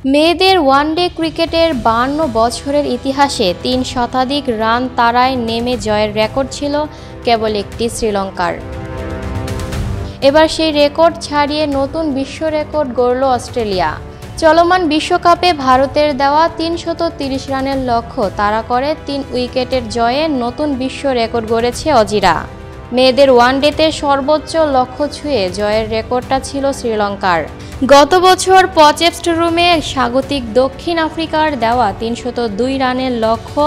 মেয়েদের ওয়ানডে ক্রিকেটের 52 বছরের ইতিহাসে 3 শতাধিক রান তাড়ায় নেমে জয়ের রেকর্ড ছিল কেবল একটি শ্রীলঙ্কার। এবার সেই রেকর্ড ছাড়িয়ে নতুন বিশ্ব রেকর্ড গড়ল অস্ট্রেলিয়া। চলমান বিশ্বকাপে ভারতের দেওয়া 330 রানের লক্ষ্য তাড়া করে 3 উইকেটের জয়ে নতুন বিশ্ব রেকর্ড গড়েছে অজিরা। মেয়েদের ওয়ানডেতে সর্বোচ্চ লক্ষ্য ছুঁয়ে জয়ের রেকর্ডটা ছিল শ্রীলঙ্কার। গত বছর পচেফস্ট্রুমে স্বাগতিক দক্ষিণ আফ্রিকার দেওয়া 302 রানের লক্ষ্য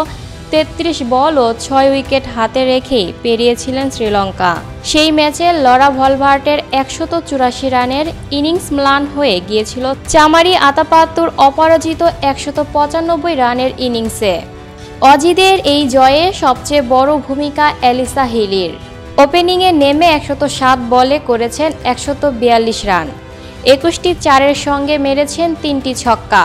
33 বল ও 6 উইকেট হাতে রেখেই পেরিয়েছিলেন শ্রীলঙ্কা। সেই ম্যাচে লরা ভলভার্টের 184 রানের ইনিংস ম্লান হয়ে গিয়েছিল চামারি আতাপাত্তুর অপরাজিত 195 রানের ইনিংসে। অজিদের এই জয়ে সবচেয়ে বড় ভূমিকা এলিসা হিলির। ওপেনিংয়ে নেমে 107 বলে করেছেন 142 রান, 21টি চারের সঙ্গে মেরেছেন 3টি ছক্কা।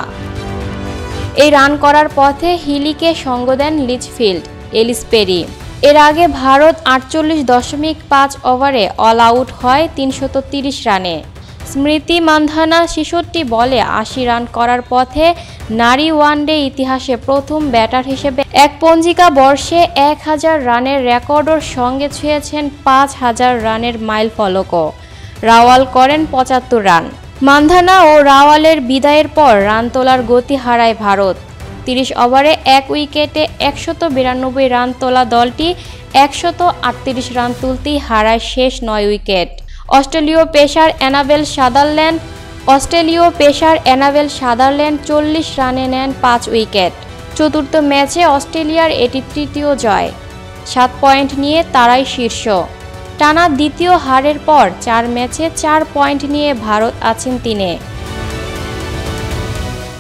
এই রান করার পথে হিলিকে সঙ্গ দেন লিচফিল্ড, এলিস পেরি। এর আগে ভারত 48.5 ওভারে অল আউট হয় 330 রানে। স্মৃতি মান্ধানা 66 বলে 80 রান করার পথে নারী ওয়ানডে ইতিহাসে প্রথম ব্যাটার হিসেবে এক পঞ্জিকা বর্ষে 1000 রানের রেকর্ডের সঙ্গে ছুঁয়েছেন 5000 রানের মাইল ফলকও। রাওয়াল করেন 75 রান। মান্ধানা ও রাওয়ালের বিদায়ের পর রান তোলার গতি হারায় ভারত। 30 ওভারে 1 উইকেটে 192 রান তোলা দলটি 138 রান তুলতেই হারায় শেষ 9 উইকেট। অস্ট্রেলীয় পেসার অ্যানাবেল সাদারল্যান্ড 40 রানে নেন 5 উইকেট। চতুর্থ ম্যাচে অস্ট্রেলিয়ার এটি তৃতীয় জয়। 7 পয়েন্ট নিয়ে তারাই শীর্ষ। টানা দ্বিতীয় হারের পর 4 ম্যাচে 4 পয়েন্ট নিয়ে ভারত আছেন 3-এ।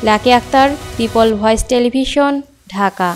Lucky Akter, people voice television, Dhaka.